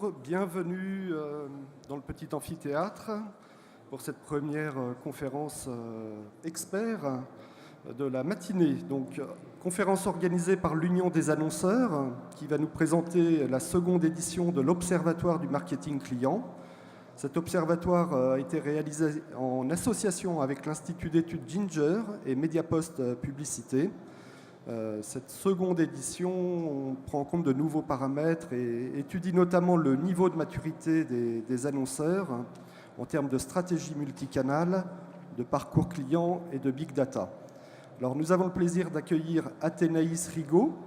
Bonjour, bienvenue dans le petit amphithéâtre pour cette première conférence expert de la matinée. Donc, conférence organisée par l'Union des annonceurs qui va nous présenter la seconde édition de l'Observatoire du marketing client. Cet observatoire a été réalisé en association avec l'Institut d'études Ginger et Mediapost Publicité. Cette seconde édition prend en compte de nouveaux paramètres et étudie notamment le niveau de maturité des annonceurs en termes de stratégie multicanale, de parcours client et de big data. Alors, nous avons le plaisir d'accueillir Athénaïs Rigaud,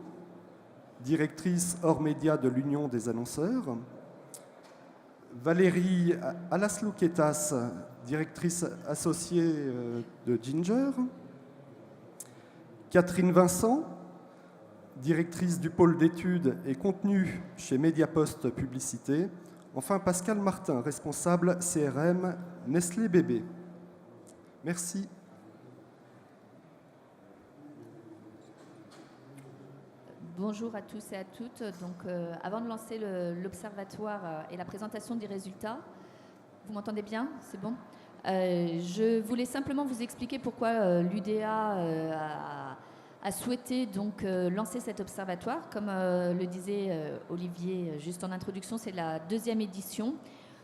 directrice hors média de l'Union des annonceurs, Valérie Alaslouketas, directrice associée de Ginger, Catherine Vincent, directrice du pôle d'études et contenu chez Mediapost Publicité. Enfin, Pascal Martin, responsable CRM Nestlé Bébé. Merci. Bonjour à tous et à toutes. Donc, avant de lancer l'observatoire et la présentation des résultats, vous m'entendez bien? C'est bon? Je voulais simplement vous expliquer pourquoi l'UDA a souhaité donc lancer cet observatoire. Comme le disait Olivier juste en introduction, c'est la deuxième édition.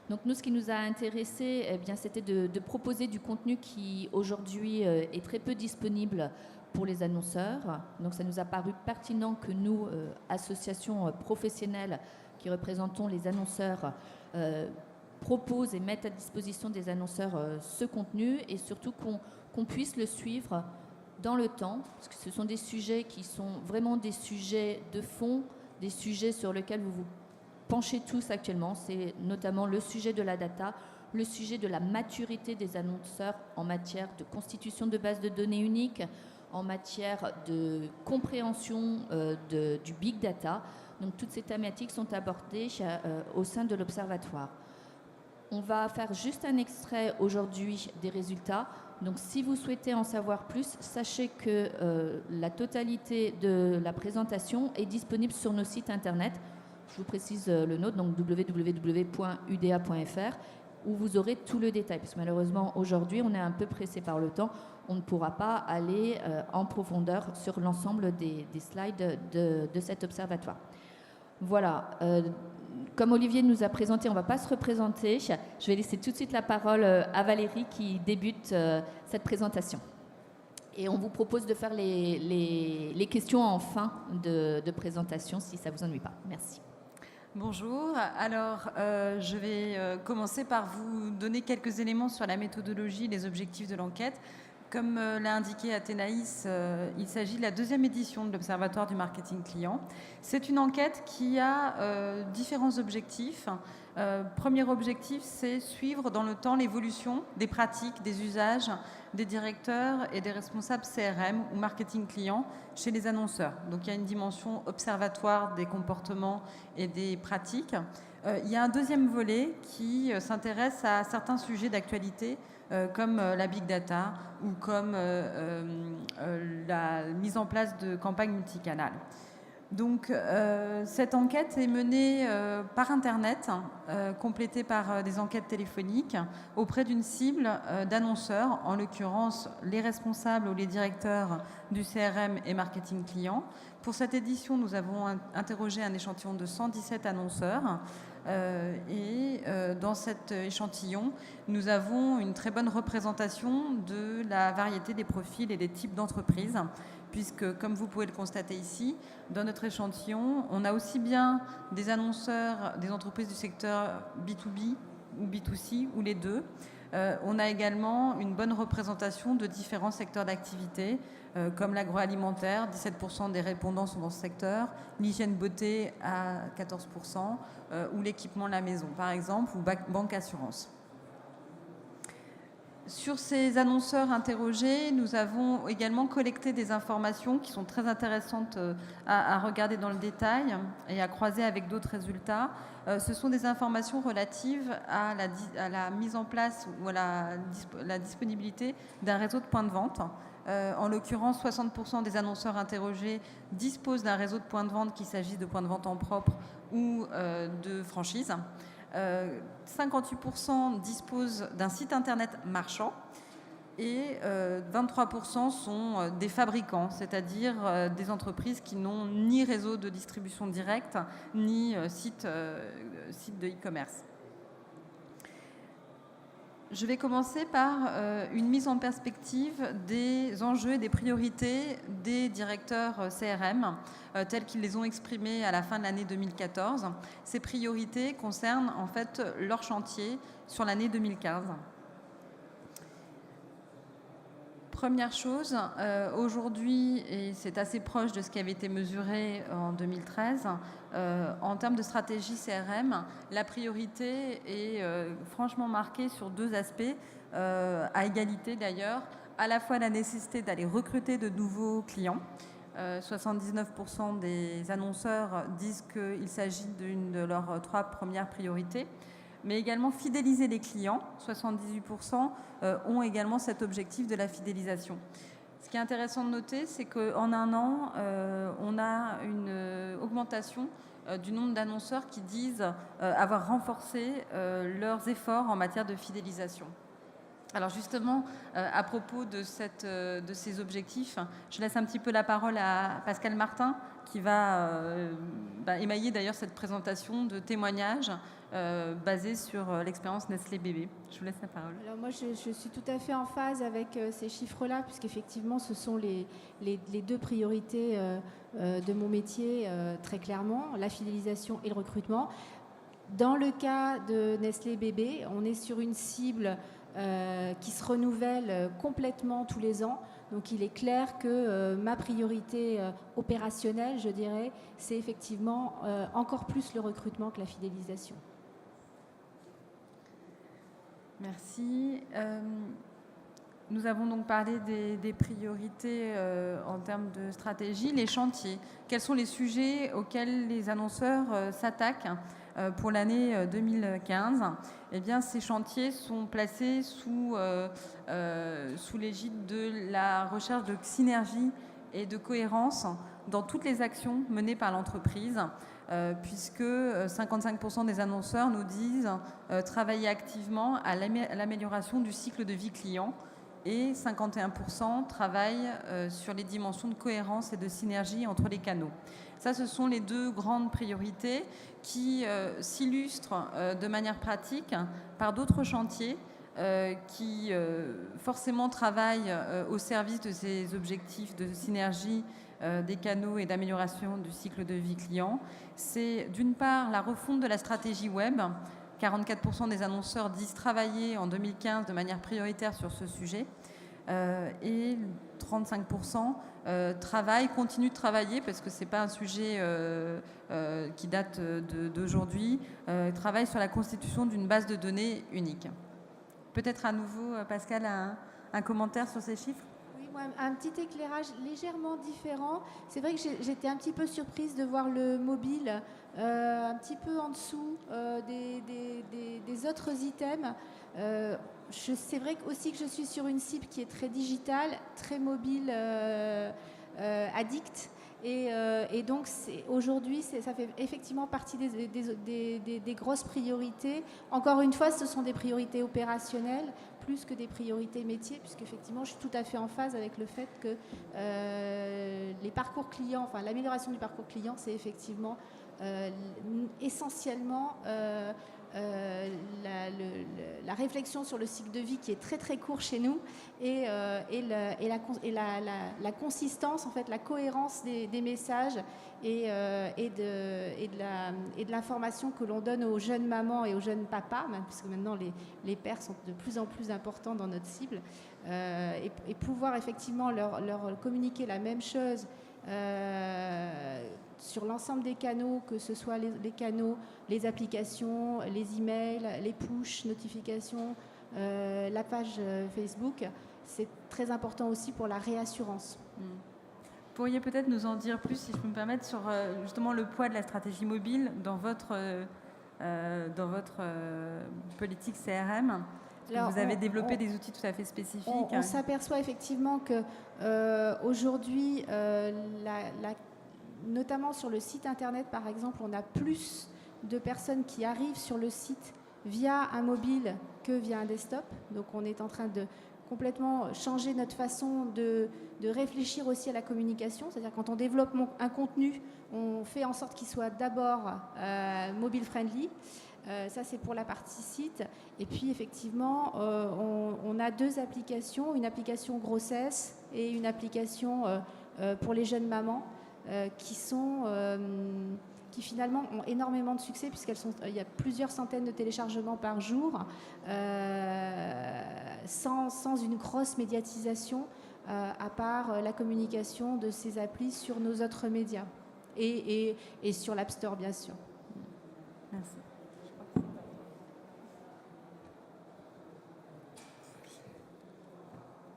Donc nous, ce qui nous a intéressé, eh bien, c'était de proposer du contenu qui aujourd'hui est très peu disponible pour les annonceurs. Donc ça nous a paru pertinent que nous, associations professionnelles qui représentons les annonceurs, proposent et mettent à disposition des annonceurs ce contenu et surtout qu'on puisse le suivre dans le temps, parce que ce sont des sujets qui sont vraiment des sujets de fond, des sujets sur lesquels vous vous penchez tous actuellement. C'est notamment le sujet de la data, le sujet de la maturité des annonceurs en matière de constitution de bases de données uniques, en matière de compréhension du big data. Donc toutes ces thématiques sont abordées au sein de l'Observatoire. On va faire juste un extrait aujourd'hui des résultats. Donc si vous souhaitez en savoir plus, sachez que la totalité de la présentation est disponible sur nos sites internet. Je vous précise le nôtre, donc www.uda.fr, où vous aurez tout le détail. Parce que malheureusement, aujourd'hui, on est un peu pressé par le temps. On ne pourra pas aller en profondeur sur l'ensemble des slides de cet observatoire. Voilà. Comme Olivier nous a présenté, on ne va pas se représenter. Je vais laisser tout de suite la parole à Valérie qui débute cette présentation. Et on vous propose de faire les questions en fin de présentation, si ça ne vous ennuie pas. Merci. Bonjour. Alors, je vais commencer par vous donner quelques éléments sur la méthodologie et les objectifs de l'enquête. Comme l'a indiqué Athénaïs, il s'agit de la deuxième édition de l'Observatoire du marketing client. C'est une enquête qui a différents objectifs. Premier objectif, c'est suivre dans le temps l'évolution des pratiques, des usages des directeurs et des responsables CRM ou marketing client chez les annonceurs. Donc il y a une dimension observatoire des comportements et des pratiques. Il y a un deuxième volet qui s'intéresse à certains sujets d'actualité comme la big data ou comme la mise en place de campagnes multicanales. Donc, cette enquête est menée par Internet, complétée par des enquêtes téléphoniques auprès d'une cible d'annonceurs, en l'occurrence les responsables ou les directeurs du CRM et marketing client. Pour cette édition, nous avons interrogé un échantillon de 117 annonceurs. Dans cet échantillon, nous avons une très bonne représentation de la variété des profils et des types d'entreprises, puisque, comme vous pouvez le constater ici, dans notre échantillon, on a aussi bien des annonceurs, des entreprises du secteur B2B ou B2C, ou les deux. On a également une bonne représentation de différents secteurs d'activité, comme l'agroalimentaire, 17% des répondants sont dans ce secteur, l'hygiène beauté à 14%, ou l'équipement de la maison, par exemple, ou banque assurance. Sur ces annonceurs interrogés, nous avons également collecté des informations qui sont très intéressantes à regarder dans le détail et à croiser avec d'autres résultats. Ce sont des informations relatives à la mise en place ou à la disponibilité d'un réseau de points de vente. En l'occurrence, 60% des annonceurs interrogés disposent d'un réseau de points de vente, qu'il s'agisse de points de vente en propre ou de franchise. 58% disposent d'un site internet marchand et 23% sont des fabricants, c'est-à-dire des entreprises qui n'ont ni réseau de distribution directe, ni site de e-commerce. Je vais commencer par une mise en perspective des enjeux et des priorités des directeurs CRM tels qu'ils les ont exprimés à la fin de l'année 2014. Ces priorités concernent en fait leur chantier sur l'année 2015. Première chose, aujourd'hui, et c'est assez proche de ce qui avait été mesuré en 2013, en termes de stratégie CRM, la priorité est franchement marquée sur deux aspects, à égalité d'ailleurs, à la fois la nécessité d'aller recruter de nouveaux clients. 79% des annonceurs disent qu'il s'agit d'une de leurs 3 premières priorités, mais également fidéliser les clients. 78% ont également cet objectif de la fidélisation. Ce qui est intéressant de noter, c'est qu'en un an, on a une augmentation du nombre d'annonceurs qui disent avoir renforcé leurs efforts en matière de fidélisation. Alors justement, à propos de ces objectifs, je laisse un petit peu la parole à Pascal Martin, qui va émailler d'ailleurs cette présentation de témoignages basés sur l'expérience Nestlé Bébé. Je vous laisse la parole. Alors moi, je suis tout à fait en phase avec ces chiffres-là, puisqu'effectivement, ce sont les deux priorités de mon métier, très clairement, la fidélisation et le recrutement. Dans le cas de Nestlé Bébé, on est sur une cible qui se renouvelle complètement tous les ans. Donc il est clair que ma priorité opérationnelle, je dirais, c'est effectivement encore plus le recrutement que la fidélisation. Merci. Nous avons donc parlé des priorités en termes de stratégie. Les chantiers, quels sont les sujets auxquels les annonceurs s'attaquent pour l'année 2015? Eh bien, ces chantiers sont placés sous l'égide de la recherche de synergie et de cohérence dans toutes les actions menées par l'entreprise, puisque 55% des annonceurs nous disent travailler activement à l'amélioration du cycle de vie client et 51% travaillent sur les dimensions de cohérence et de synergie entre les canaux. Ça, ce sont les deux grandes priorités qui s'illustrent de manière pratique par d'autres chantiers qui forcément travaillent au service de ces objectifs de synergie des canaux et d'amélioration du cycle de vie client. C'est d'une part la refonte de la stratégie web. 44% des annonceurs disent travailler en 2015 de manière prioritaire sur ce sujet. Et 35% continuent de travailler, parce que ce n'est pas un sujet qui date d'aujourd'hui, travaillent sur la constitution d'une base de données unique. Peut-être à nouveau, Pascal, un commentaire sur ces chiffres? Oui, un petit éclairage légèrement différent. C'est vrai que j'étais un petit peu surprise de voir le mobile un petit peu en dessous des autres items. C'est vrai aussi que je suis sur une cible qui est très digitale, très mobile, addict. Et donc aujourd'hui, ça fait effectivement partie des grosses priorités. Encore une fois, ce sont des priorités opérationnelles plus que des priorités métiers, puisqu'effectivement, je suis tout à fait en phase avec le fait que les parcours clients, enfin l'amélioration du parcours client, c'est effectivement essentiellement la réflexion sur le cycle de vie qui est très très court chez nous et la consistance, en fait, la cohérence des messages et de l'information que l'on donne aux jeunes mamans et aux jeunes papas, même, puisque maintenant les pères sont de plus en plus importants dans notre cible, et pouvoir effectivement leur communiquer la même chose sur l'ensemble des canaux, que ce soit les canaux, les applications, les emails, les push, notifications, la page Facebook, c'est très important aussi pour la réassurance. Pourriez peut-être nous en dire plus, si je peux me permettre, sur justement le poids de la stratégie mobile dans votre politique CRM. Alors, vous avez développé des outils tout à fait spécifiques. On s'aperçoit effectivement que aujourd'hui, notamment sur le site internet par exemple, on a plus de personnes qui arrivent sur le site via un mobile que via un desktop. Donc on est en train de complètement changer notre façon de réfléchir aussi à la communication. C'est-à-dire quand on développe un contenu, on fait en sorte qu'il soit d'abord mobile friendly. Ça, c'est pour la partie site. Et puis, effectivement, on a 2 applications, une application grossesse et une application pour les jeunes mamans qui finalement ont énormément de succès il y a plusieurs centaines de téléchargements par jour sans une grosse médiatisation à part la communication de ces applis sur nos autres médias et sur l'App Store, bien sûr. Merci.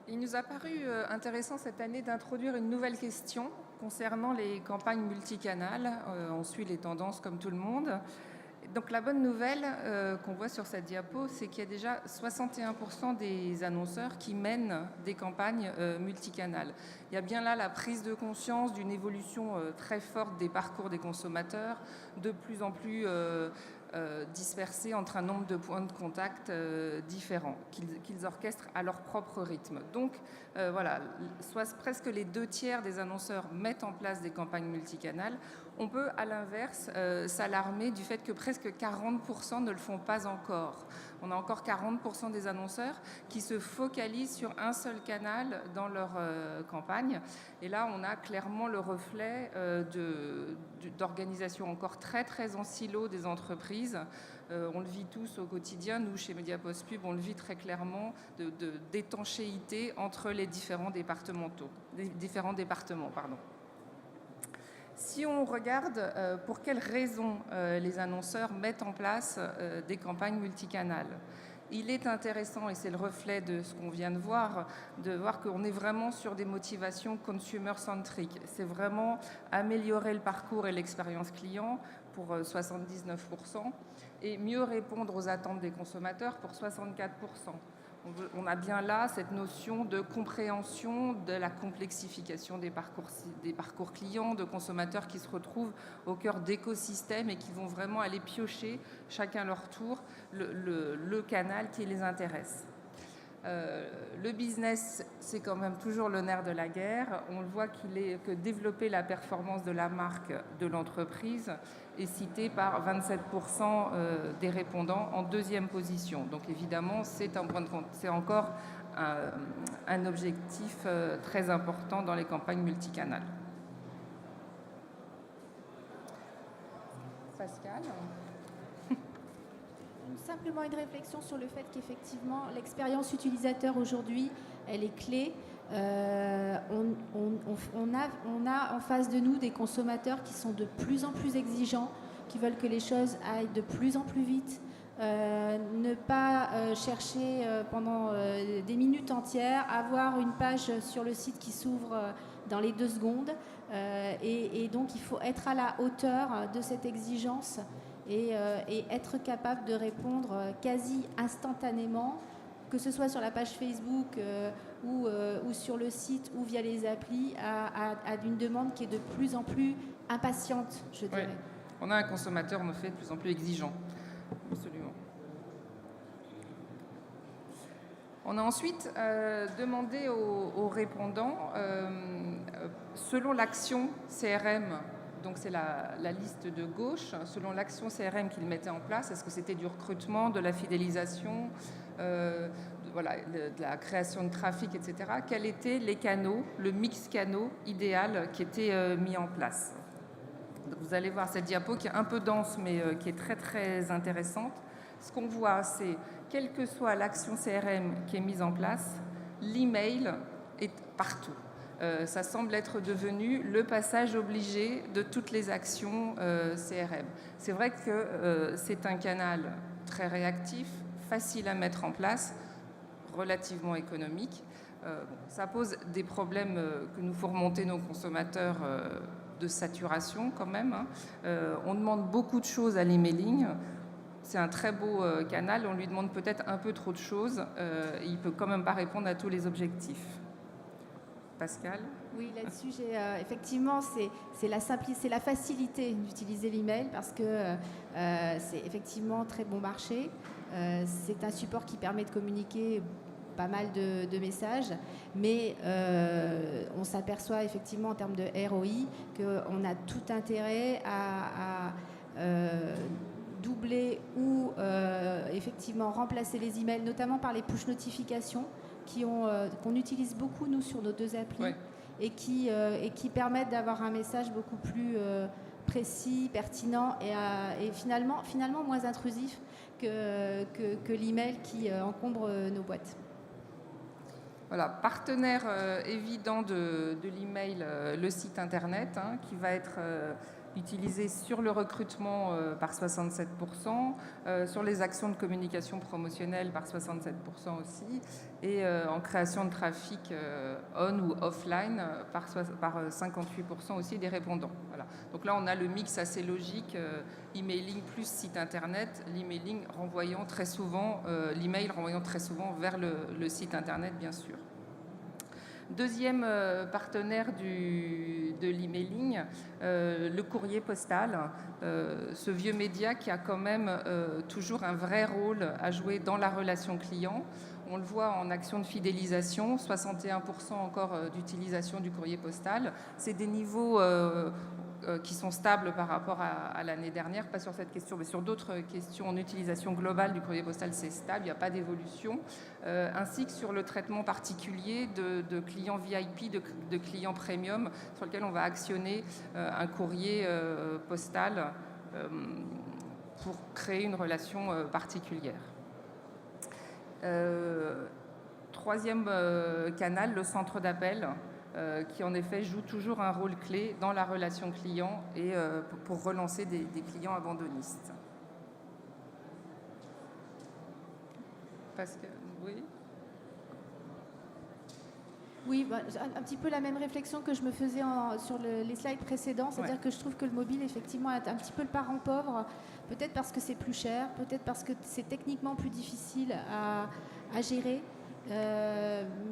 Il nous a paru intéressant cette année d'introduire une nouvelle question concernant les campagnes multicanales. On suit les tendances comme tout le monde. Donc la bonne nouvelle qu'on voit sur cette diapo, c'est qu'il y a déjà 61% des annonceurs qui mènent des campagnes multicanales. Il y a bien là la prise de conscience d'une évolution très forte des parcours des consommateurs, de plus en plus dispersés entre un nombre de points de contact différents, qu'ils orchestrent à leur propre rythme. Donc voilà, soit presque les 2/3 des annonceurs mettent en place des campagnes multicanales. On peut à l'inverse s'alarmer du fait que presque 40% ne le font pas encore. On a encore 40% des annonceurs qui se focalisent sur un seul canal dans leur campagne. Et là, on a clairement le reflet d'organisation encore très très en silo des entreprises. On le vit tous au quotidien. Nous, chez Mediapost Pub, on le vit très clairement d'étanchéité entre les différents départements. Si on regarde pour quelles raisons les annonceurs mettent en place des campagnes multicanales, il est intéressant, et c'est le reflet de ce qu'on vient de voir qu'on est vraiment sur des motivations consumer-centriques. C'est vraiment améliorer le parcours et l'expérience client pour 79% et mieux répondre aux attentes des consommateurs pour 64%. On a bien là cette notion de compréhension de la complexification des parcours clients, de consommateurs qui se retrouvent au cœur d'écosystèmes et qui vont vraiment aller piocher, chacun leur tour, le canal qui les intéresse. Le business, c'est quand même toujours le nerf de la guerre. On le voit que développer la performance de la marque de l'entreprise est cité par 27% des répondants en 2e position. Donc évidemment, c'est encore un objectif très important dans les campagnes multicanales. Pascal ? Simplement une réflexion sur le fait qu'effectivement, l'expérience utilisateur aujourd'hui, elle est clé. On a en face de nous des consommateurs qui sont de plus en plus exigeants, qui veulent que les choses aillent de plus en plus vite, ne pas chercher pendant des minutes entières, avoir une page sur le site qui s'ouvre dans les 2 secondes. Et donc, il faut être à la hauteur de cette exigence et être capable de répondre quasi instantanément, que ce soit sur la page Facebook ou sur le site ou via les applis, à une demande qui est de plus en plus impatiente, je dirais. Oui. On a un consommateur, en effet, de plus en plus exigeant. Absolument. On a ensuite demandé aux répondants, selon l'action CRM, donc c'est la liste de gauche, selon l'action CRM qu'ils mettaient en place, est-ce que c'était du recrutement, de la fidélisation, de la création de trafic, etc. Quels étaient les canaux, le mix canaux idéal qui était mis en place? Donc vous allez voir cette diapo qui est un peu dense, mais qui est très très intéressante. Ce qu'on voit, c'est quelle que soit l'action CRM qui est mise en place, l'email est partout. Ça semble être devenu le passage obligé de toutes les actions CRM. C'est vrai que c'est un canal très réactif, facile à mettre en place, relativement économique. Ça pose des problèmes que nous font remonter nos consommateurs de saturation quand même. On demande beaucoup de choses à l'emailing. C'est un très beau canal, on lui demande peut-être un peu trop de choses. Il ne peut quand même pas répondre à tous les objectifs. Pascal ? Oui, là-dessus, effectivement, c'est la facilité d'utiliser l'email parce que c'est effectivement très bon marché. C'est un support qui permet de communiquer pas mal de messages, mais on s'aperçoit effectivement en termes de ROI qu'on a tout intérêt à doubler ou effectivement remplacer les emails, notamment par les push notifications qu'on utilise beaucoup nous sur nos 2 applis. Ouais. Et qui permettent d'avoir un message beaucoup plus précis, pertinent et finalement moins intrusif que l'email qui encombre nos boîtes. Voilà, partenaire évident de l'email, le site internet, qui va être utilisé sur le recrutement par 67%, sur les actions de communication promotionnelle par 67% aussi, et en création de trafic on ou offline par 58% aussi des répondants. Voilà. Donc là, on a le mix assez logique, emailing plus site internet, l'email renvoyant très souvent vers le site internet, bien sûr. Deuxième partenaire de l'emailing, le courrier postal, ce vieux média qui a quand même toujours un vrai rôle à jouer dans la relation client. On le voit en action de fidélisation, 61% encore d'utilisation du courrier postal. C'est des niveaux qui sont stables par rapport à l'année dernière, pas sur cette question, mais sur d'autres questions en utilisation globale du courrier postal, c'est stable, il n'y a pas d'évolution, ainsi que sur le traitement particulier de clients VIP, de clients premium, sur lequel on va actionner un courrier postal pour créer une relation particulière. Troisième canal, le centre d'appel, qui en effet joue toujours un rôle clé dans la relation client et pour relancer des clients abandonnistes. Parce que, oui. Oui, un petit peu la même réflexion que je me faisais sur les slides précédents, c'est-à-dire que je trouve que le mobile, effectivement, est un petit peu le parent pauvre, peut-être parce que c'est plus cher, peut-être parce que c'est techniquement plus difficile à gérer.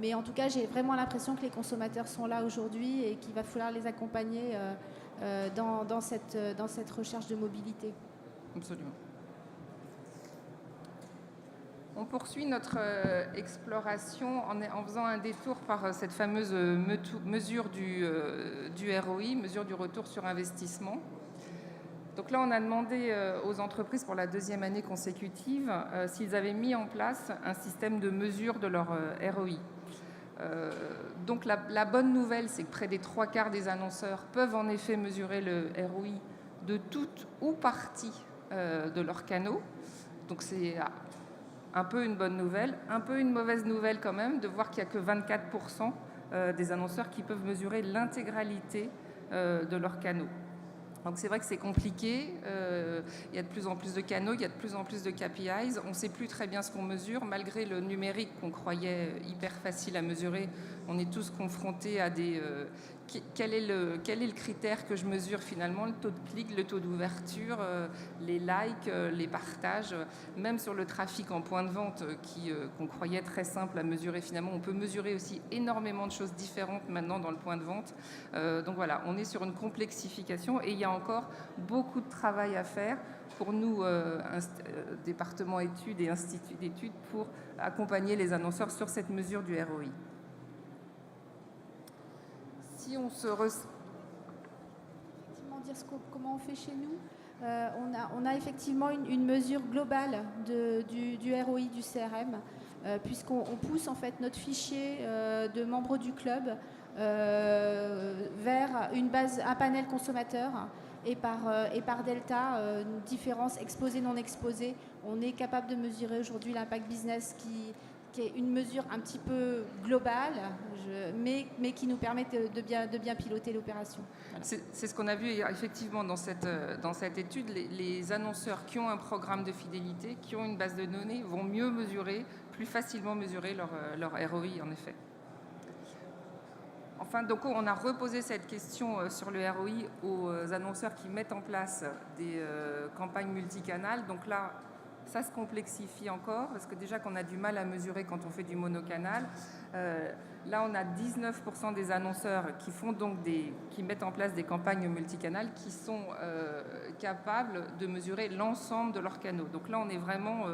Mais en tout cas, j'ai vraiment l'impression que les consommateurs sont là aujourd'hui et qu'il va falloir les accompagner dans cette recherche de mobilité. Absolument. On poursuit notre exploration en faisant un détour par cette fameuse mesure du ROI, mesure du retour sur investissement. Donc là, on a demandé aux entreprises pour la 2e année consécutive s'ils avaient mis en place un système de mesure de leur ROI. Donc la bonne nouvelle, c'est que près des 3/4 des annonceurs peuvent en effet mesurer le ROI de toute ou partie de leurs canaux. Donc c'est un peu une bonne nouvelle, un peu une mauvaise nouvelle quand même, de voir qu'il n'y a que 24% des annonceurs qui peuvent mesurer l'intégralité de leurs canaux. Donc c'est vrai que c'est compliqué, il y a de plus en plus de canaux, il y a de plus en plus de KPIs, on ne sait plus très bien ce qu'on mesure, malgré le numérique qu'on croyait hyper facile à mesurer, on est tous confrontés à des... quel est le critère que je mesure finalement? Le taux de clic, le taux d'ouverture, les likes, les partages, même sur le trafic en point de vente qu'on croyait très simple à mesurer, finalement on peut mesurer aussi énormément de choses différentes maintenant dans le point de vente. Donc voilà, on est sur une complexification et il y a encore beaucoup de travail à faire pour nous, département études et instituts d'études, pour accompagner les annonceurs sur cette mesure du ROI. Si on se dire comment on fait chez nous, on a effectivement une mesure globale du ROI du CRM, puisqu'on pousse en fait notre fichier de membres du club vers un panel consommateur et par delta, une différence exposée non exposée. On est capable de mesurer aujourd'hui l'impact business qui est une mesure un petit peu globale, mais qui nous permet de bien piloter l'opération. Voilà. C'est ce qu'on a vu effectivement dans cette étude. Les annonceurs qui ont un programme de fidélité, qui ont une base de données, vont mieux mesurer, plus facilement mesurer leur ROI, en effet. Enfin, donc on a reposé cette question sur le ROI aux annonceurs qui mettent en place des campagnes multicanales. Donc là, ça se complexifie encore, parce que déjà qu'on a du mal à mesurer quand on fait du monocanal. Là, on a 19% des annonceurs qui mettent en place des campagnes multicanales qui sont capables de mesurer l'ensemble de leurs canaux. Donc là, on est vraiment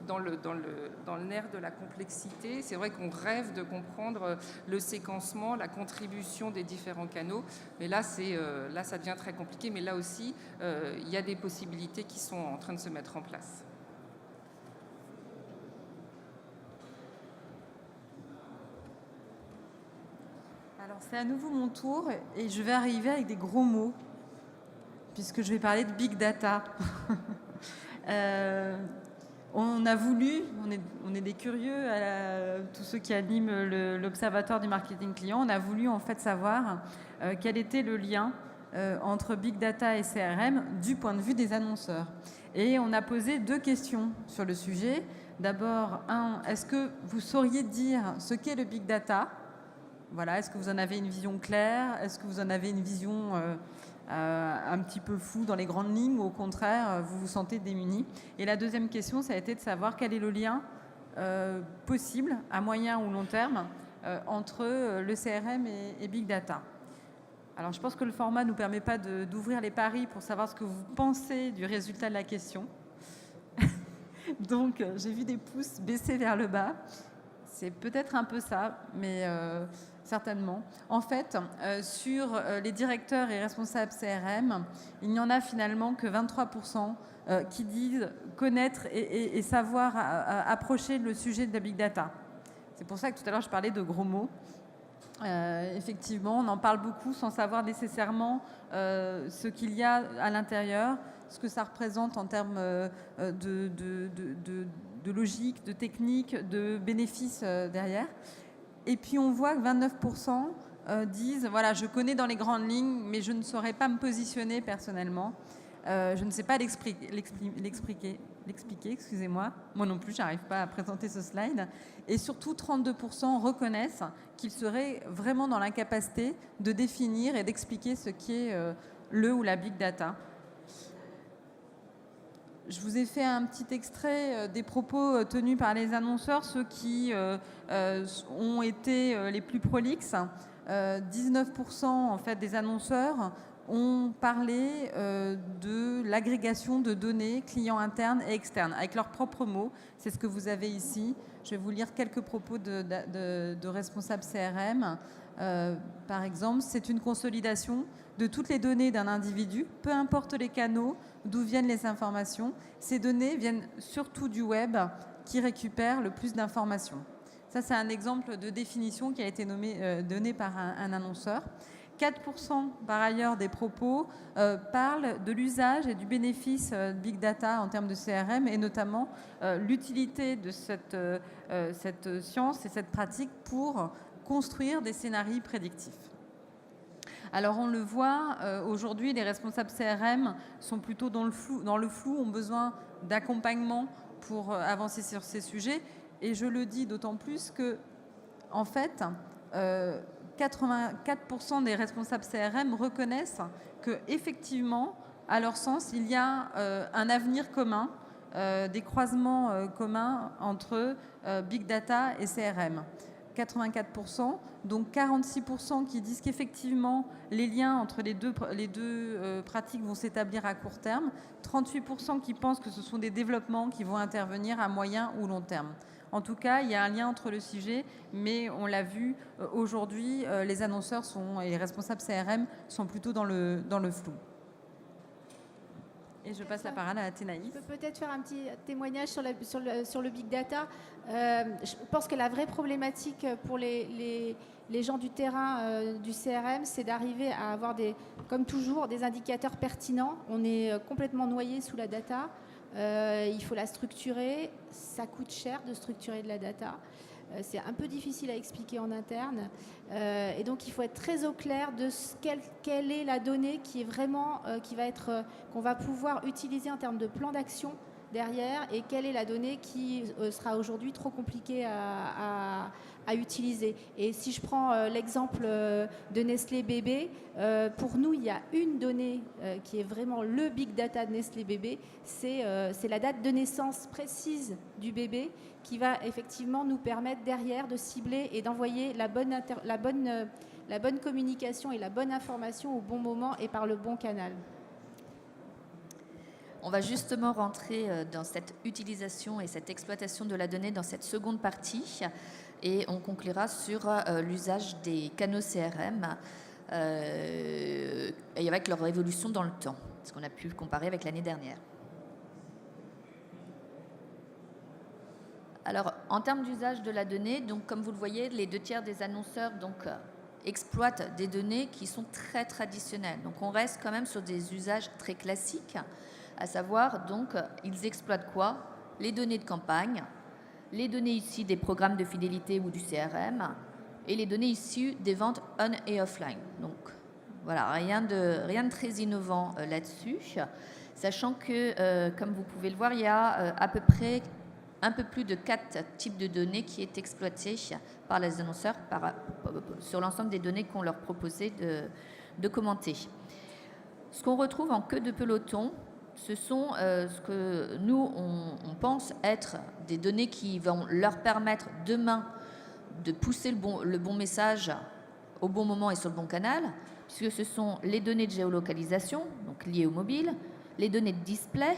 dans le nerf de la complexité. C'est vrai qu'on rêve de comprendre le séquencement, la contribution des différents canaux. Mais là, ça devient très compliqué. Mais là aussi, il y a des possibilités qui sont en train de se mettre en place. Alors, c'est à nouveau mon tour et je vais arriver avec des gros mots, puisque je vais parler de Big Data. On a voulu, on est des curieux, tous ceux qui animent l'Observatoire du marketing client, on a voulu en fait savoir quel était le lien entre Big Data et CRM du point de vue des annonceurs. Et on a posé 2 questions sur le sujet. D'abord, est-ce que vous sauriez dire ce qu'est le Big Data ? Voilà, est-ce que vous en avez une vision claire ? Est-ce que vous en avez une vision un petit peu floue dans les grandes lignes, ou au contraire, vous vous sentez démunis ? Et la deuxième question, ça a été de savoir quel est le lien possible, à moyen ou long terme, entre le CRM et Big Data. Alors, je pense que le format ne nous permet pas d'ouvrir les paris pour savoir ce que vous pensez du résultat de la question. Donc, j'ai vu des pouces baisser vers le bas. C'est peut-être un peu ça, mais certainement. En fait, sur les directeurs et responsables CRM, il n'y en a finalement que 23% qui disent connaître et savoir approcher le sujet de la Big Data. C'est pour ça que tout à l'heure, je parlais de gros mots. Effectivement, on en parle beaucoup sans savoir nécessairement ce qu'il y a à l'intérieur, ce que ça représente en termes de logique, de technique, de bénéfices derrière. Et puis on voit que 29% disent « voilà, je connais dans les grandes lignes, mais je ne saurais pas me positionner personnellement. Je ne sais pas l'expliquer, excusez-moi. Moi non plus, je n'arrive pas à présenter ce slide. » Et surtout, 32% reconnaissent qu'ils seraient vraiment dans l'incapacité de définir et d'expliquer ce qu'est le ou la Big Data. Je vous ai fait un petit extrait des propos tenus par les annonceurs, ceux qui ont été les plus prolixes. 19% en fait, des annonceurs ont parlé de l'agrégation de données clients internes et externes, avec leurs propres mots. C'est ce que vous avez ici. Je vais vous lire quelques propos de responsables CRM. Par exemple, c'est une consolidation de toutes les données d'un individu, peu importe les canaux, d'où viennent les informations. Ces données viennent surtout du web qui récupère le plus d'informations. Ça, c'est un exemple de définition qui a été donné par un annonceur. 4% par ailleurs des propos parlent de l'usage et du bénéfice Big Data en termes de CRM et notamment l'utilité de cette science et cette pratique pour construire des scénarios prédictifs. Alors on le voit, aujourd'hui les responsables CRM sont plutôt dans le flou, ont besoin d'accompagnement pour avancer sur ces sujets. Et je le dis d'autant plus que, en fait, 84% des responsables CRM reconnaissent qu'effectivement, à leur sens, il y a un avenir commun, des croisements communs entre Big Data et CRM. 84%, donc 46% qui disent qu'effectivement les liens entre les deux pratiques vont s'établir à court terme, 38% qui pensent que ce sont des développements qui vont intervenir à moyen ou long terme. En tout cas, il y a un lien entre le sujet, mais on l'a vu aujourd'hui, les annonceurs et les responsables CRM sont plutôt dans le flou. Et je passe la parole à Athénaïs. Je peux peut-être faire un petit témoignage sur le Big Data. Je pense que la vraie problématique pour les gens du terrain du CRM, c'est d'arriver à avoir, comme toujours, des indicateurs pertinents. On est complètement noyé sous la data. il faut la structurer, ça coûte cher de structurer de la data. C'est un peu difficile à expliquer en interne. Et donc, il faut être très au clair de quelle est la donnée qui est vraiment, qu'on va pouvoir utiliser en termes de plan d'action derrière, et quelle est la donnée qui sera aujourd'hui trop compliquée à utiliser. Et si je prends l'exemple de Nestlé Bébé, pour nous, il y a une donnée qui est vraiment le big data de Nestlé Bébé, c'est la date de naissance précise du bébé, qui va effectivement nous permettre derrière de cibler et d'envoyer la bonne communication et la bonne information au bon moment et par le bon canal. On va justement rentrer dans cette utilisation et cette exploitation de la donnée dans cette seconde partie, et on conclura sur l'usage des canaux CRM et avec leur évolution dans le temps, ce qu'on a pu comparer avec l'année dernière. Alors, en termes d'usage de la donnée, donc, comme vous le voyez, les 2/3 des annonceurs exploitent des données qui sont très traditionnelles. Donc, on reste quand même sur des usages très classiques, à savoir, donc, ils exploitent quoi? Les données de campagne, les données issues des programmes de fidélité ou du CRM, et les données issues des ventes on et offline. Donc, voilà, rien de très innovant là-dessus, sachant que, comme vous pouvez le voir, il y a à peu près un peu plus de 4 types de données qui est exploitées par les annonceurs sur l'ensemble des données qu'on leur proposait de commenter. Ce qu'on retrouve en queue de peloton, ce sont ce que nous, on pense être des données qui vont leur permettre demain de pousser le bon message au bon moment et sur le bon canal, puisque ce sont les données de géolocalisation, donc liées au mobile, les données de display,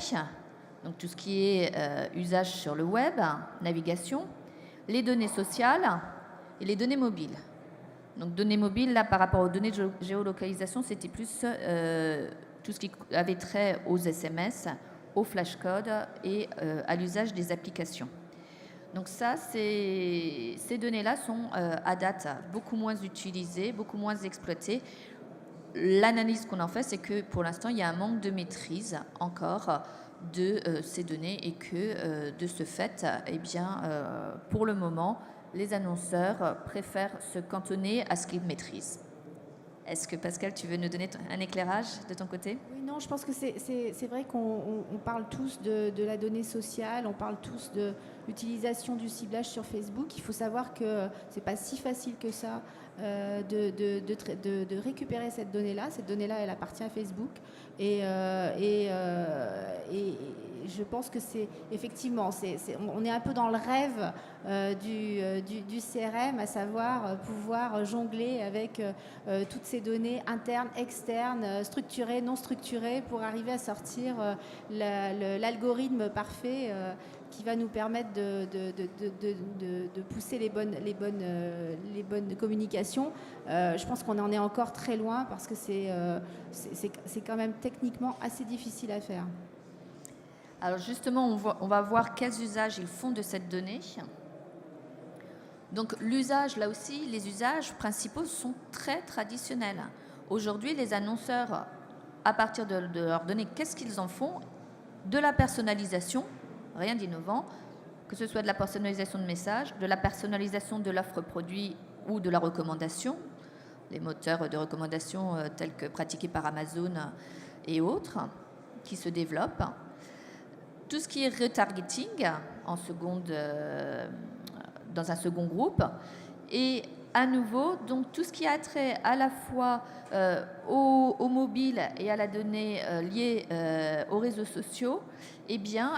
donc tout ce qui est usage sur le web, navigation, les données sociales et les données mobiles. Donc données mobiles, là, par rapport aux données de géolocalisation, c'était plus tout ce qui avait trait aux SMS, aux flashcodes et à l'usage des applications. Donc ça, ces données-là sont à date beaucoup moins utilisées, beaucoup moins exploitées. L'analyse qu'on en fait, c'est que pour l'instant, il y a un manque de maîtrise encore de ces données, et que de ce fait, eh bien, pour le moment, les annonceurs préfèrent se cantonner à ce qu'ils maîtrisent. Est-ce que Pascal, tu veux nous donner un éclairage de ton côté? Oui, non, je pense que c'est vrai qu'on parle tous de la donnée sociale, on parle tous de l'utilisation du ciblage sur Facebook. Il faut savoir que c'est pas si facile que ça de récupérer cette donnée-là. Cette donnée-là, elle appartient à Facebook. Et je pense que c'est effectivement, on est un peu dans le rêve du CRM, à savoir pouvoir jongler avec toutes ces données internes, externes, structurées, non structurées, pour arriver à sortir l'algorithme parfait qui va nous permettre de pousser les bonnes communications. Je pense qu'on en est encore très loin, parce que c'est quand même techniquement assez difficile à faire. Alors justement, on va voir quels usages ils font de cette donnée. Donc l'usage, là aussi, les usages principaux sont très traditionnels. Aujourd'hui, les annonceurs, à partir de leurs données, qu'est-ce qu'ils en font? De la personnalisation, rien d'innovant, que ce soit de la personnalisation de messages, de la personnalisation de l'offre produit ou de la recommandation, les moteurs de recommandation tels que pratiqués par Amazon et autres, qui se développent. Tout ce qui est retargeting dans un second groupe, et à nouveau, donc tout ce qui a trait à la fois au mobile et à la donnée liée aux réseaux sociaux, eh bien,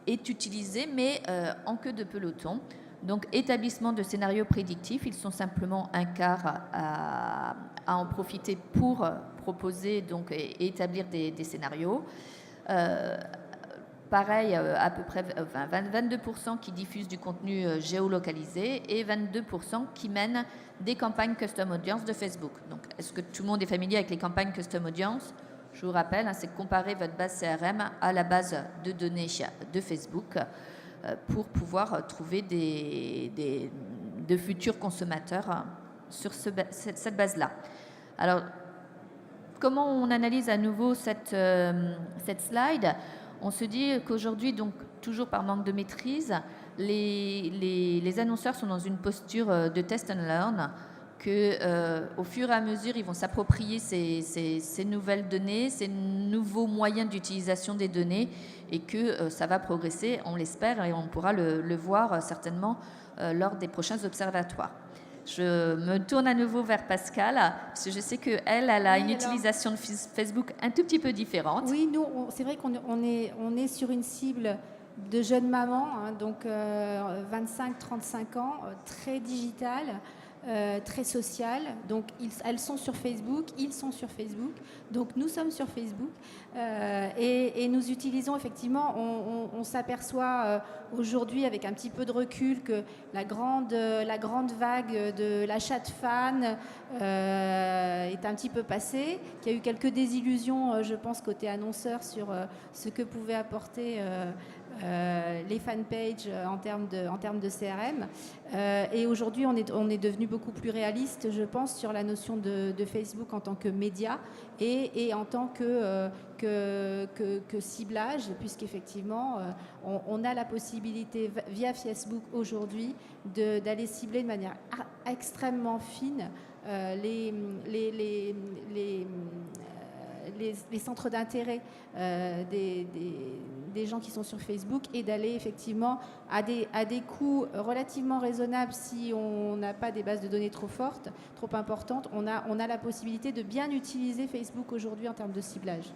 est utilisé, mais en queue de peloton. Donc, établissement de scénarios prédictifs, ils sont simplement un quart à en profiter pour proposer donc, et établir des scénarios. Pareil, à peu près 22% qui diffusent du contenu géolocalisé et 22% qui mènent des campagnes custom audience de Facebook. Donc, est-ce que tout le monde est familier avec les campagnes custom audience? Je vous rappelle, c'est comparer votre base CRM à la base de données de Facebook pour pouvoir trouver de futurs consommateurs sur cette base-là. Alors, comment on analyse à nouveau cette slide? On se dit qu'aujourd'hui, donc toujours par manque de maîtrise, les annonceurs sont dans une posture de test and learn, qu'au fur et à mesure, ils vont s'approprier ces nouvelles données, ces nouveaux moyens d'utilisation des données, et que ça va progresser, on l'espère, et on pourra le voir certainement lors des prochains observatoires. Je me tourne à nouveau vers Pascal, parce que je sais qu'elle a une utilisation de Facebook un tout petit peu différente. Oui, nous, c'est vrai qu'on est sur une cible de jeunes mamans, hein, donc 25-35 ans, très digitale, très sociale. Donc elles sont sur Facebook, ils sont sur Facebook, donc nous sommes sur Facebook et nous utilisons effectivement, on s'aperçoit aujourd'hui avec un petit peu de recul que la grande vague de l'achat de fans est un petit peu passée, qu'il y a eu quelques désillusions, je pense, côté annonceur sur ce que pouvaient apporter les fanpages en termes de CRM. Et aujourd'hui, on est devenu beaucoup plus réaliste, je pense, sur la notion de Facebook en tant que média et en tant que ciblage, puisqu'effectivement, on a la possibilité via Facebook aujourd'hui d'aller cibler de manière extrêmement fine les centres d'intérêt des gens qui sont sur Facebook et d'aller effectivement à des coûts relativement raisonnables si on n'a pas des bases de données trop fortes, trop importantes. On a la possibilité de bien utiliser Facebook aujourd'hui en termes de ciblage.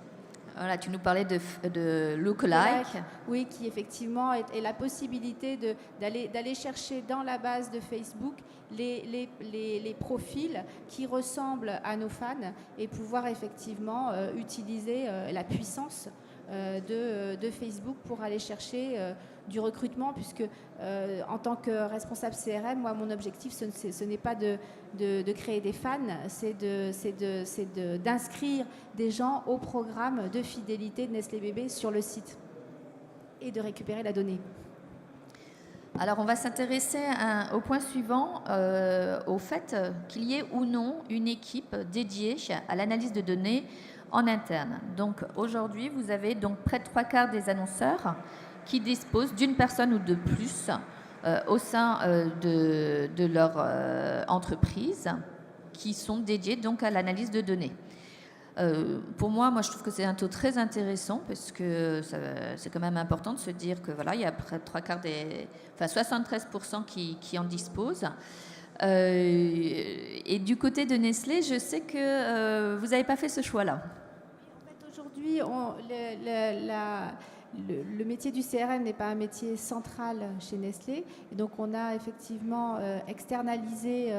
Voilà, tu nous parlais de lookalike. Oui, qui effectivement est la possibilité d'aller chercher dans la base de Facebook les profils qui ressemblent à nos fans et pouvoir effectivement utiliser la puissance de Facebook pour aller chercher du recrutement, puisque en tant que responsable CRM, moi, mon objectif, ce n'est pas de créer des fans, c'est d'inscrire des gens au programme de fidélité de Nestlé Bébé sur le site et de récupérer la donnée. Alors, on va s'intéresser au point suivant, au fait qu'il y ait ou non une équipe dédiée à l'analyse de données en interne. Donc, aujourd'hui, vous avez donc près de 3/4 des annonceurs qui disposent d'une personne ou de plus au sein de leur entreprise qui sont dédiés donc à l'analyse de données. Pour moi, je trouve que c'est un taux très intéressant parce que c'est quand même important de se dire que voilà, il y a près de 73% qui en disposent. Et du côté de Nestlé, je sais que vous n'avez pas fait ce choix-là. En fait, aujourd'hui, le métier du CRM n'est pas un métier central chez Nestlé. Et donc, on a effectivement externalisé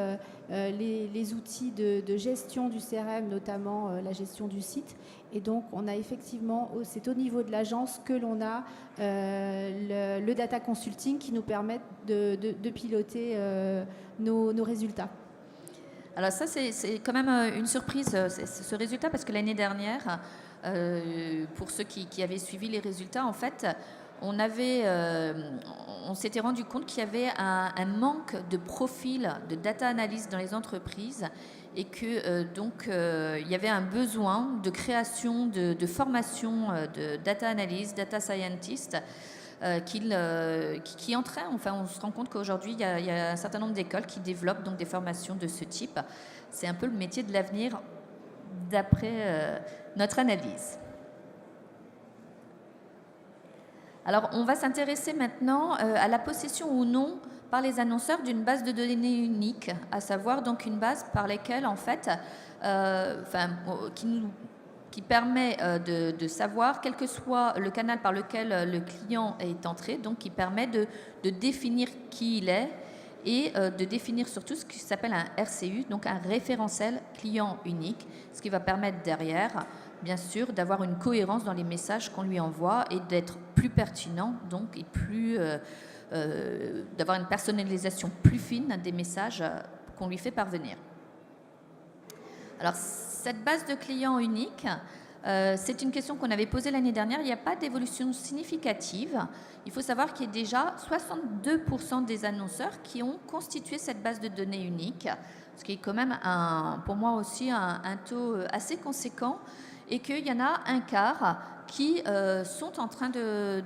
les outils de gestion du CRM, notamment la gestion du site. Et donc, on a effectivement, c'est au niveau de l'agence que l'on a le data consulting qui nous permet de piloter nos résultats. Alors ça, c'est quand même une surprise, ce résultat, parce que l'année dernière, pour ceux qui avaient suivi les résultats, en fait, on s'était rendu compte qu'il y avait un manque de profil de data analyst dans les entreprises et que donc il y avait un besoin de création de formation de data analyst, data scientist qui entraîne. Enfin, on se rend compte qu'aujourd'hui, il y a un certain nombre d'écoles qui développent donc des formations de ce type. C'est un peu le métier de l'avenir d'après notre analyse. Alors, on va s'intéresser maintenant à la possession ou non par les annonceurs d'une base de données unique, à savoir donc une base par laquelle, en fait, qui permet de savoir, quel que soit le canal par lequel le client est entré, donc qui permet de définir qui il est et de définir surtout ce qui s'appelle un RCU, donc un référentiel client unique, ce qui va permettre derrière, bien sûr, d'avoir une cohérence dans les messages qu'on lui envoie et d'être plus pertinent, donc, et plus d'avoir une personnalisation plus fine des messages qu'on lui fait parvenir. Alors, cette base de clients unique, c'est une question qu'on avait posée l'année dernière. Il n'y a pas d'évolution significative. Il faut savoir qu'il y a déjà 62% des annonceurs qui ont constitué cette base de données unique, ce qui est quand même, pour moi aussi, un taux assez conséquent, et qu'il y en a un quart qui sont en train de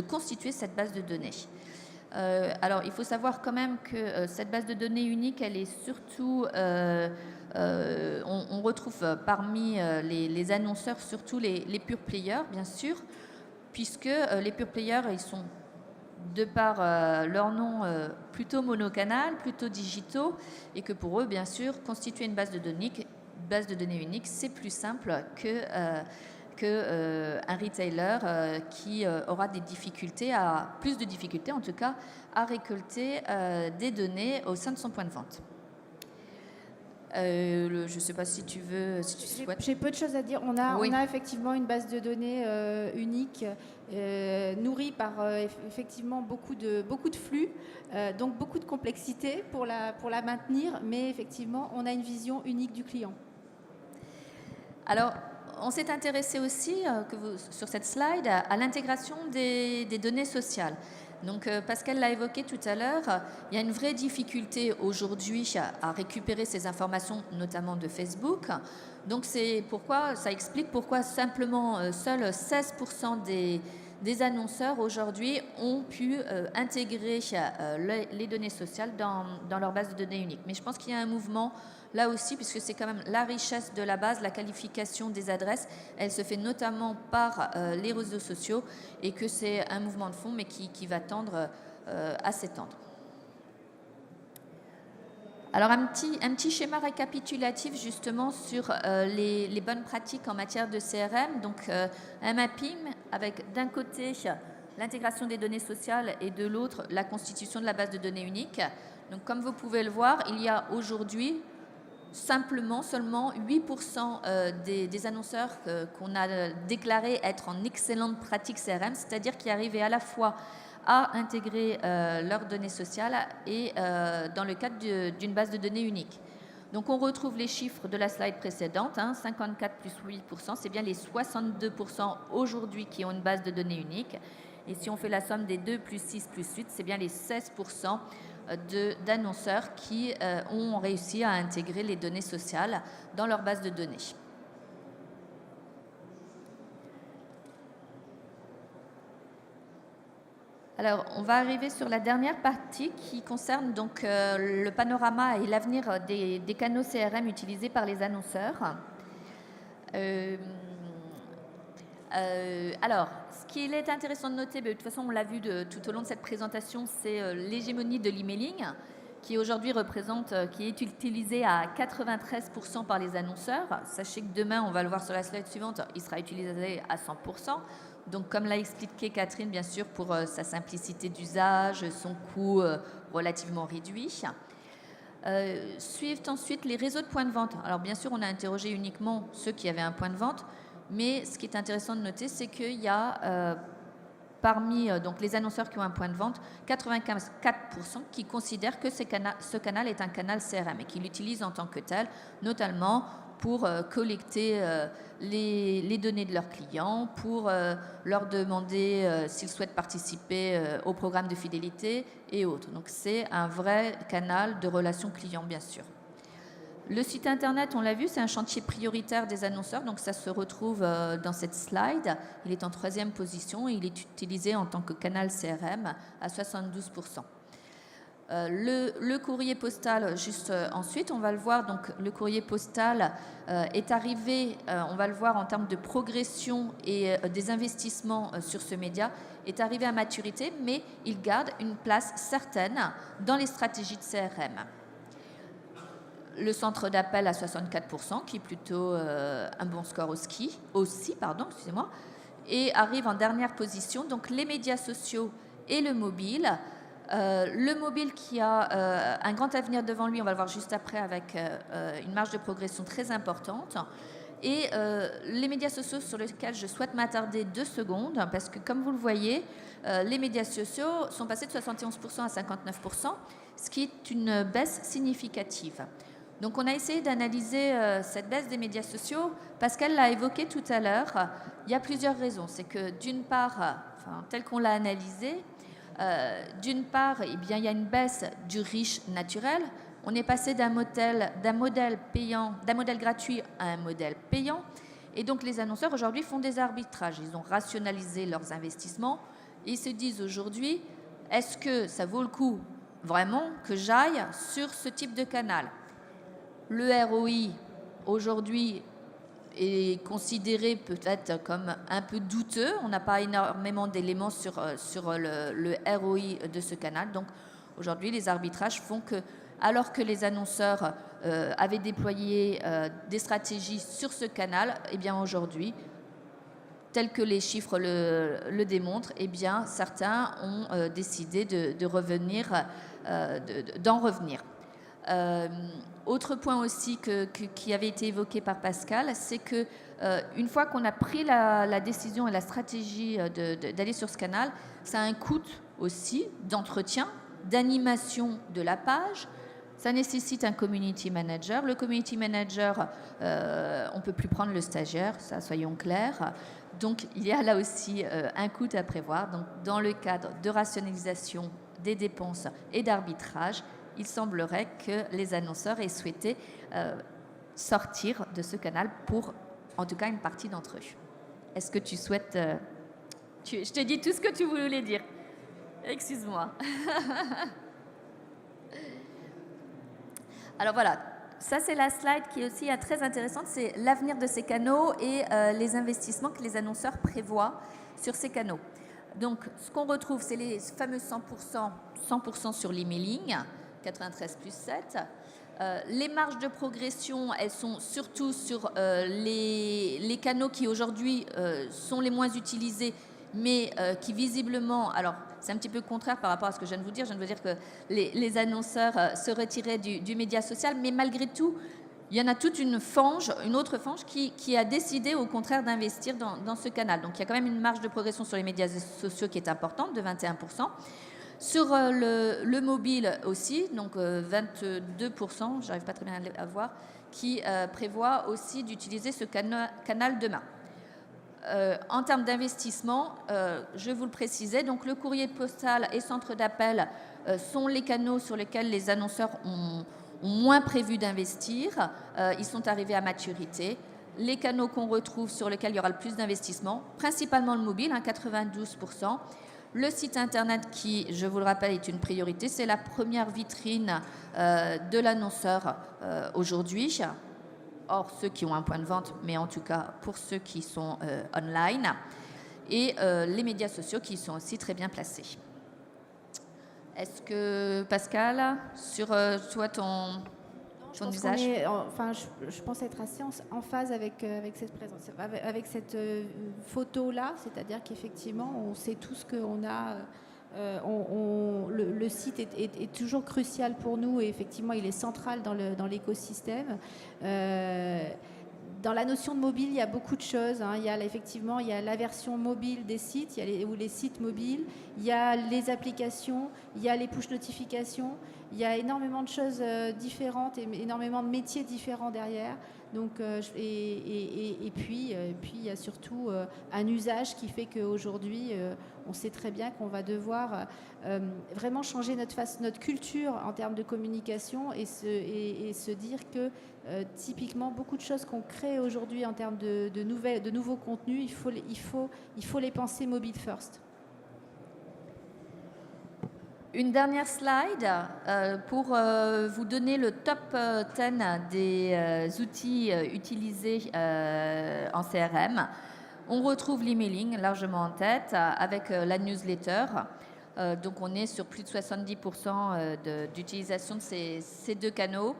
constituer cette base de données. Alors, il faut savoir quand même que cette base de données unique, elle est surtout, on retrouve parmi les annonceurs surtout les pure players, bien sûr, puisque les pure players, ils sont, de par leur nom, plutôt monocanal, plutôt digitaux, et que pour eux, bien sûr, constituer une base de données unique, c'est plus simple qu'un retailer qui aura plus de difficultés en tout cas, à récolter des données au sein de son point de vente. Je ne sais pas si tu souhaites. J'ai peu de choses à dire. On a effectivement une base de données unique, nourrie par effectivement beaucoup de flux, donc beaucoup de complexité pour la maintenir, mais effectivement, on a une vision unique du client. Alors, on s'est intéressé aussi, sur cette slide, à l'intégration des données sociales. Donc, Pascal l'a évoqué tout à l'heure, il y a une vraie difficulté aujourd'hui à récupérer ces informations, notamment de Facebook. Donc, ça explique pourquoi simplement seuls 16% des annonceurs aujourd'hui ont pu intégrer les données sociales dans leur base de données unique. Mais je pense qu'il y a un mouvement là aussi, puisque c'est quand même la richesse de la base, la qualification des adresses, elle se fait notamment par les réseaux sociaux, et que c'est un mouvement de fond, mais qui va tendre à s'étendre. Alors un petit schéma récapitulatif justement sur les bonnes pratiques en matière de CRM. Donc un mapping avec d'un côté l'intégration des données sociales et de l'autre la constitution de la base de données unique. Donc comme vous pouvez le voir, il y a aujourd'hui seulement 8% des annonceurs qu'on a déclaré être en excellente pratique CRM, c'est-à-dire qui arrivaient à la fois à intégrer leurs données sociales et dans le cadre d'une base de données unique. Donc on retrouve les chiffres de la slide précédente, 54 plus 8%, c'est bien les 62% aujourd'hui qui ont une base de données unique. Et si on fait la somme des 2 plus 6 plus 8, c'est bien les 16% d'annonceurs qui ont réussi à intégrer les données sociales dans leur base de données. Alors, on va arriver sur la dernière partie qui concerne donc le panorama et l'avenir des canaux CRM utilisés par les annonceurs. Alors, ce qu'il est intéressant de noter, de toute façon on l'a vu tout au long de cette présentation, c'est l'hégémonie de l'emailing qui aujourd'hui qui est utilisé à 93% par les annonceurs. Sachez que demain, on va le voir sur la slide suivante, il sera utilisé à 100%. Donc comme l'a expliqué Catherine, bien sûr, pour sa simplicité d'usage, son coût relativement réduit. Suivent ensuite les réseaux de points de vente. Alors bien sûr, on a interrogé uniquement ceux qui avaient un point de vente, mais ce qui est intéressant de noter, c'est qu'il y a parmi donc les annonceurs qui ont un point de vente, 84% qui considèrent que ce canal est un canal CRM et qui l'utilisent en tant que tel, notamment pour collecter les données de leurs clients, pour leur demander s'ils souhaitent participer au programme de fidélité et autres. Donc c'est un vrai canal de relations clients, bien sûr. Le site internet, on l'a vu, c'est un chantier prioritaire des annonceurs, donc ça se retrouve dans cette slide. Il est en 3e position et il est utilisé en tant que canal CRM à 72%. Le courrier postal, juste ensuite, on va le voir, donc le courrier postal est arrivé, on va le voir en termes de progression et des investissements sur ce média, est arrivé à maturité, mais il garde une place certaine dans les stratégies de CRM. Le centre d'appel à 64%, qui est plutôt un bon score aussi, et arrive en dernière position, donc les médias sociaux et le mobile. Le mobile qui a un grand avenir devant lui, on va le voir juste après, avec une marge de progression très importante. Et les médias sociaux sur lesquels je souhaite m'attarder 2 secondes, parce que comme vous le voyez, les médias sociaux sont passés de 71% à 59%, ce qui est une baisse significative. Donc on a essayé d'analyser cette baisse des médias sociaux. Pascal l'a évoqué tout à l'heure. Il y a plusieurs raisons. C'est que d'une part, tel qu'on l'a analysé, d'une part, il y a une baisse du reach naturel. On est passé d'un modèle gratuit à un modèle payant. Et donc les annonceurs aujourd'hui font des arbitrages. Ils ont rationalisé leurs investissements et ils se disent aujourd'hui, est-ce que ça vaut le coup vraiment que j'aille sur ce type de canal? Le ROI aujourd'hui est considéré peut-être comme un peu douteux. On n'a pas énormément d'éléments sur le ROI de ce canal. Donc aujourd'hui, les arbitrages font que, alors que les annonceurs avaient déployé des stratégies sur ce canal, eh bien aujourd'hui, tel que les chiffres le démontrent, eh bien certains ont décidé d'en revenir. Autre point aussi qui avait été évoqué par Pascal, c'est que une fois qu'on a pris la décision et la stratégie d'aller sur ce canal, ça a un coût aussi d'entretien, d'animation de la page. Ça nécessite un community manager. Le community manager, on ne peut plus prendre le stagiaire, ça soyons clairs. Donc il y a là aussi un coût à prévoir. Donc dans le cadre de rationalisation des dépenses et d'arbitrage, il semblerait que les annonceurs aient souhaité sortir de ce canal pour, en tout cas, une partie d'entre eux. Est-ce que tu souhaites... je te dis tout ce que tu voulais dire. Excuse-moi. Alors voilà, ça c'est la slide qui est aussi très intéressante, c'est l'avenir de ces canaux et les investissements que les annonceurs prévoient sur ces canaux. Donc ce qu'on retrouve, c'est les fameux 100% sur l'emailing, 93+7. Les marges de progression, elles sont surtout sur les canaux qui aujourd'hui sont les moins utilisés, mais qui visiblement, alors c'est un petit peu contraire par rapport à ce que je viens de vous dire. Je viens de vous dire que les annonceurs se retiraient du média social, mais malgré tout, il y en a toute une autre fange qui a décidé au contraire d'investir dans ce canal. Donc il y a quand même une marge de progression sur les médias sociaux qui est importante, de 21%. Sur le mobile aussi, donc 22%, j'arrive pas très bien à voir, qui prévoit aussi d'utiliser ce canal demain. En termes d'investissement, je vous le précisais, donc le courrier postal et centre d'appel sont les canaux sur lesquels les annonceurs ont moins prévu d'investir. Ils sont arrivés à maturité. Les canaux qu'on retrouve sur lesquels il y aura le plus d'investissement, principalement le mobile, 92%. Le site internet qui, je vous le rappelle, est une priorité, c'est la première vitrine de l'annonceur aujourd'hui. Or, ceux qui ont un point de vente, mais en tout cas pour ceux qui sont online, et les médias sociaux qui sont aussi très bien placés. Est-ce que, Pascal, sur toi, ton usage? Je pense être assez en phase avec cette présence, avec cette photo-là, c'est-à-dire qu'effectivement, on sait tous qu'on a... le site est toujours crucial pour nous et effectivement il est central dans l'écosystème. Dans la notion de mobile, il y a beaucoup de choses. Il y a la version mobile des sites, ou les sites mobiles, il y a les applications, il y a les push notifications, il y a énormément de choses différentes et énormément de métiers différents derrière. Donc, et puis il y a surtout un usage qui fait qu'aujourd'hui, on sait très bien qu'on va devoir vraiment changer notre culture en termes de communication et se dire que typiquement, beaucoup de choses qu'on crée aujourd'hui en termes de nouveaux contenus, il faut les penser mobile first. Une dernière slide pour vous donner le top 10 des outils utilisés en CRM. On retrouve l'emailing largement en tête avec la newsletter. Donc on est sur plus de 70% d'utilisation de ces deux canaux.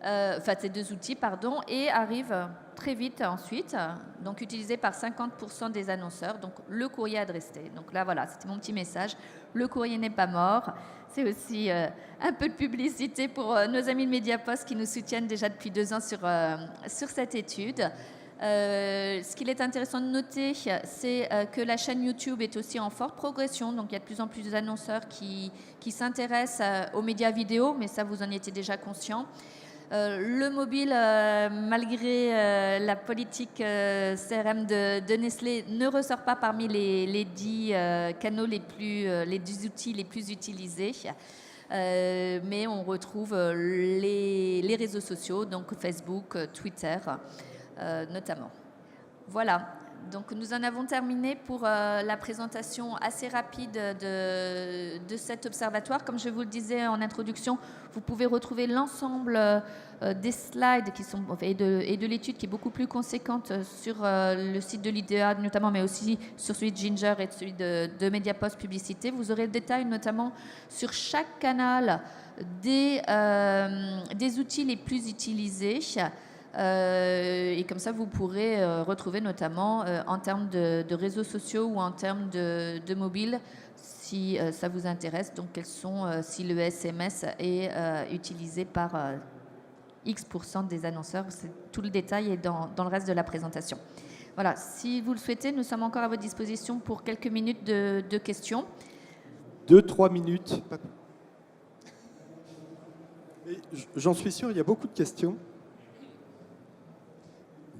Ces deux outils, pardon, et arrive très vite ensuite, donc utilisé par 50% des annonceurs, donc le courrier adressé. Donc là, voilà, c'était mon petit message. Le courrier n'est pas mort. C'est aussi un peu de publicité pour nos amis de Mediapost qui nous soutiennent déjà depuis 2 ans sur cette étude. Ce qu'il est intéressant de noter, c'est que la chaîne YouTube est aussi en forte progression. Donc il y a de plus en plus d'annonceurs qui s'intéressent aux médias vidéo, mais ça, vous en étiez déjà conscient. Le mobile, malgré la politique CRM de Nestlé, ne ressort pas parmi les 10 canaux les 10 outils les plus utilisés. Mais on retrouve les réseaux sociaux, donc Facebook, Twitter notamment. Voilà. Donc nous en avons terminé pour la présentation assez rapide de cet observatoire. Comme je vous le disais en introduction, vous pouvez retrouver l'ensemble des slides qui sont, et de l'étude qui est beaucoup plus conséquente sur le site de l'IDEA notamment, mais aussi sur celui de Ginger et celui de Mediapost Publicité. Vous aurez le détail notamment sur chaque canal des outils les plus utilisés. Et comme ça, vous pourrez retrouver notamment en termes de réseaux sociaux ou en termes de mobile, si ça vous intéresse, donc quels sont, si le SMS est utilisé par X% des annonceurs. Tout le détail est dans le reste de la présentation. Voilà, si vous le souhaitez, nous sommes encore à votre disposition pour quelques minutes de questions. 2-3 minutes. J'en suis sûr, il y a beaucoup de questions.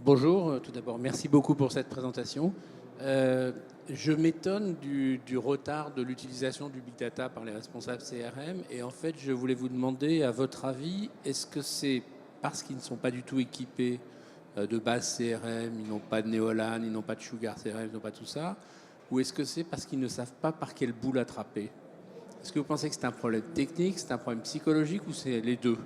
Bonjour, tout d'abord, merci beaucoup pour cette présentation. Je m'étonne du retard de l'utilisation du Big Data par les responsables CRM et en fait, je voulais vous demander, à votre avis, est-ce que c'est parce qu'ils ne sont pas du tout équipés de base CRM, ils n'ont pas de Neolan, ils n'ont pas de Sugar CRM, ils n'ont pas tout ça, ou est-ce que c'est parce qu'ils ne savent pas par quelle boule attraper? Est-ce que vous pensez que c'est un problème technique, c'est un problème psychologique ou c'est les deux?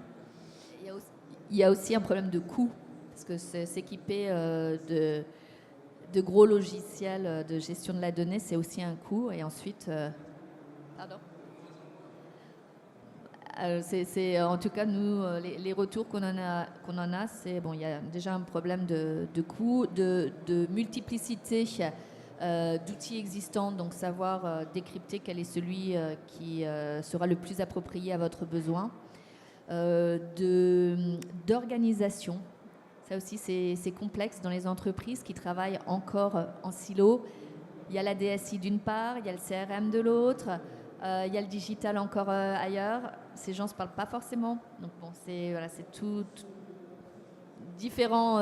Il y a aussi un problème de coût. Parce que s'équiper de gros logiciels de gestion de la donnée, c'est aussi un coût. Et ensuite, pardon. En tout cas, nous, les retours qu'on en a, c'est bon. Il y a déjà un problème de coût, de multiplicité d'outils existants. Donc, savoir décrypter quel est celui qui sera le plus approprié à votre besoin, d'organisation. Ça aussi, c'est complexe dans les entreprises qui travaillent encore en silo. Il y a la DSI d'une part, il y a le CRM de l'autre, il y a le digital encore ailleurs. Ces gens ne se parlent pas forcément. Donc bon, c'est tout différentes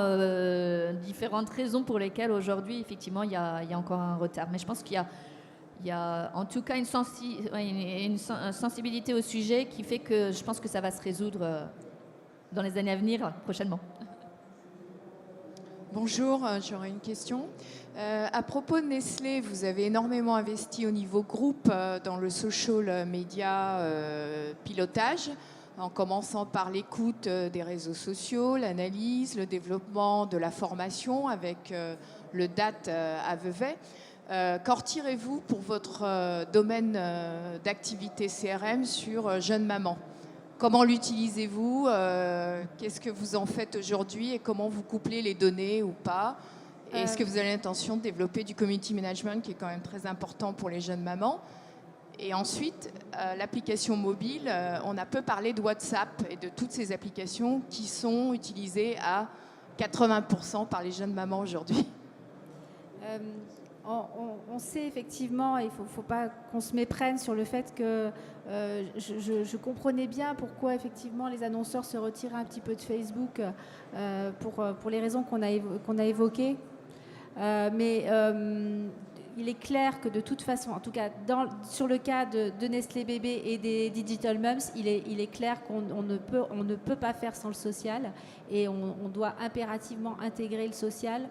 raisons pour lesquelles aujourd'hui, effectivement, il y a encore un retard. Mais je pense qu'il y a en tout cas une sensibilité au sujet qui fait que je pense que ça va se résoudre dans les années à venir, prochainement. Bonjour, j'aurais une question. À propos de Nestlé, vous avez énormément investi au niveau groupe dans le social media pilotage, en commençant par l'écoute des réseaux sociaux, l'analyse, le développement de la formation avec le DAT à Vevey. Qu'en retirez-vous pour votre domaine d'activité CRM sur Jeune Maman ? Comment l'utilisez-vous? Qu'est-ce que vous en faites aujourd'hui et comment vous couplez les données ou pas? Est-ce que vous avez l'intention de développer du community management qui est quand même très important pour les jeunes mamans? Et ensuite, l'application mobile, on a peu parlé de WhatsApp et de toutes ces applications qui sont utilisées à 80% par les jeunes mamans aujourd'hui. On sait effectivement, il ne faut pas qu'on se méprenne sur le fait que je comprenais bien pourquoi effectivement les annonceurs se retiraient un petit peu de Facebook pour les raisons qu'on a évoquées. Mais il est clair que de toute façon, en tout cas sur le cas de Nestlé Bébé et des Digital Mums, il est clair qu'on ne peut pas faire sans le social et on doit impérativement intégrer le social,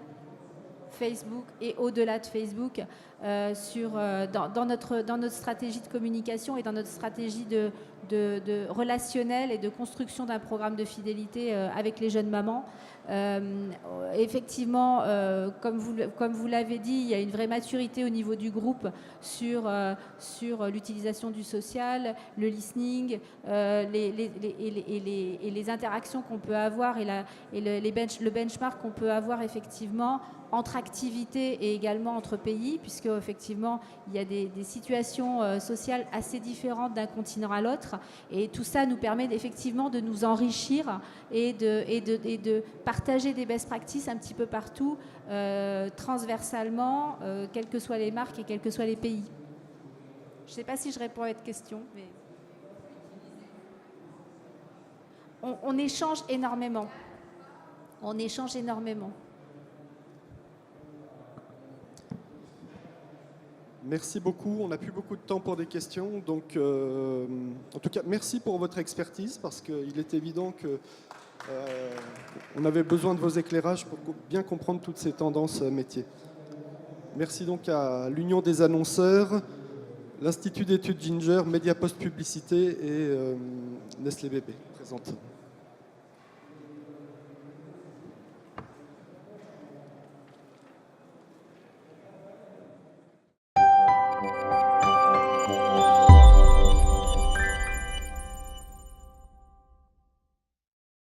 Facebook et au-delà de Facebook dans notre stratégie de communication et dans notre stratégie de relationnel et de construction d'un programme de fidélité avec les jeunes mamans. Effectivement, comme vous l'avez dit, il y a une vraie maturité au niveau du groupe sur l'utilisation du social, le listening, les interactions qu'on peut avoir et le benchmark qu'on peut avoir effectivement entre activités et également entre pays, puisque effectivement il y a des situations sociales assez différentes d'un continent à l'autre, et tout ça nous permet effectivement de nous enrichir et de partager des best practices un petit peu partout, transversalement, quelles que soient les marques et quels que soient les pays. Je ne sais pas si je réponds à votre question, mais on échange énormément. On échange énormément. Merci beaucoup. On n'a plus beaucoup de temps pour des questions. Donc, en tout cas, merci pour votre expertise parce qu'il est évident que On avait besoin de vos éclairages pour bien comprendre toutes ces tendances métiers. Merci donc à l'Union des annonceurs, l'Institut d'études Ginger, Mediapost Publicité et Nestlé Bébé présente.